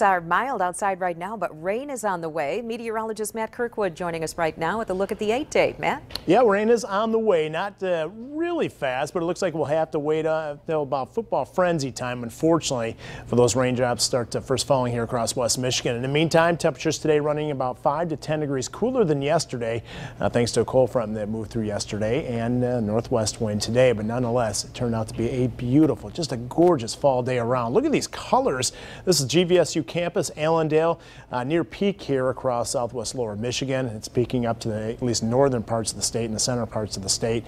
Are mild outside right now, but rain is on the way. Meteorologist Matt Kirkwood joining us right now with a look at the 8-day. Matt? Yeah, rain is on the way. Not really fast, but it looks like we'll have to wait until about football frenzy time, unfortunately, for those raindrops start first falling here across West Michigan. In the meantime, temperatures today running about 5 to 10 degrees cooler than yesterday, thanks to a cold front that moved through yesterday and northwest wind today. But nonetheless, it turned out to be a beautiful, just a gorgeous fall day around. Look at these colors. This is GVSU campus, Allendale, near peak here across southwest lower Michigan. It's peaking up to the at least northern parts of the state and the center parts of the state.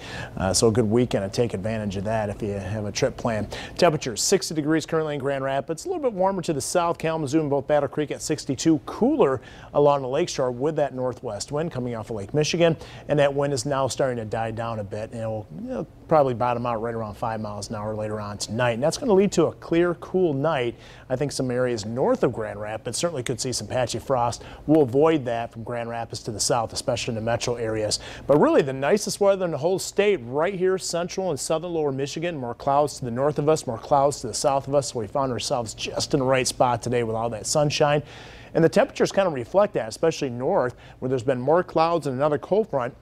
So a good weekend to take advantage of that if you have a trip planned. Temperatures 60 degrees currently in Grand Rapids, a little bit warmer to the south. Kalamazoo and both Battle Creek at 62, cooler along the lakeshore with that northwest wind coming off of Lake Michigan, and that wind is now starting to die down a bit, and it will probably bottom out right around 5 miles an hour later on tonight. And that's going to lead to a clear, cool night. I think some areas north of Grand Rapids certainly could see some patchy frost. We'll avoid that from Grand Rapids to the south, especially in the metro areas. But really the nicest weather in the whole state right here, central and southern lower Michigan. More clouds to the north of us, more clouds to the south of us. So we found ourselves just in the right spot today with all that sunshine. And the temperatures kind of reflect that, especially north where there's been more clouds and another cold front.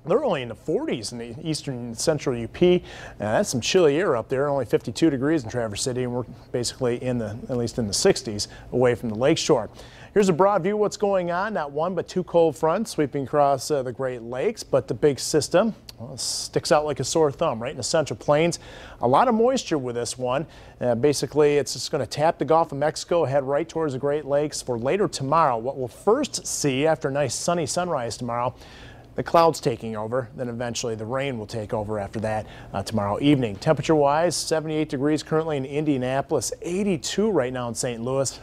They're only in the 40s in the eastern and central UP. That's some chilly air up there, only 52 degrees in Traverse City, and we're basically at least in the 60s away from the lakeshore. Here's a broad view of what's going on. Not one, but two cold fronts sweeping across the Great Lakes, but the big system sticks out like a sore thumb right in the Central Plains. A lot of moisture with this one. Basically, it's just going to tap the Gulf of Mexico, head right towards the Great Lakes for later tomorrow. What we'll first see after a nice sunny sunrise tomorrow, the clouds taking over, then eventually the rain will take over after that tomorrow evening. Temperature-wise, 78 degrees currently in Indianapolis, 82 right now in St. Louis.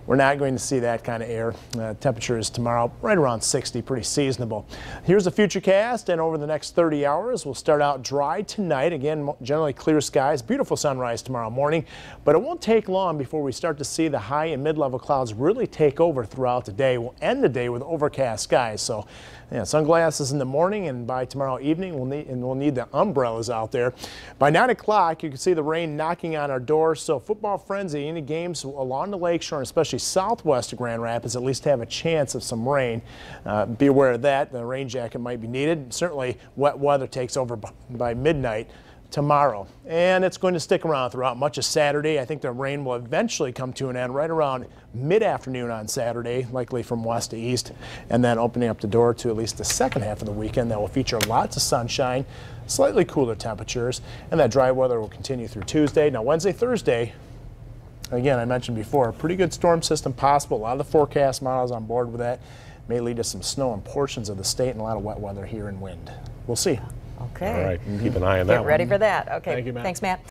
We're not going to see that kind of air. Temperatures tomorrow right around 60, pretty seasonable. Here's the futurecast, and over the next 30 hours, we'll start out dry tonight. Again, generally clear skies, beautiful sunrise tomorrow morning, but it won't take long before we start to see the high and mid-level clouds really take over throughout the day. We'll end the day with overcast skies, so yeah, sunglasses in the morning, and by tomorrow evening we'll need the umbrellas out there. By 9 o'clock, you can see the rain knocking on our door. So football frenzy, any games along the lakeshore, especially southwest of Grand Rapids, at least have a chance of some rain. Be aware of that. The rain jacket might be needed. Certainly wet weather takes over by midnight tomorrow, and it's going to stick around throughout much of Saturday. I think the rain will eventually come to an end right around mid-afternoon on Saturday, likely from west to east, and then opening up the door to at least the second half of the weekend that will feature lots of sunshine, slightly cooler temperatures, and that dry weather will continue through Tuesday. Now Wednesday, Thursday, again, I mentioned before, a pretty good storm system possible. A lot of the forecast models on board with that. May lead to some snow in portions of the state and a lot of wet weather here and wind. We'll see. Okay. All right, keep an eye on that. Get ready for that. Okay. Thank you, Matt. Thanks, Matt.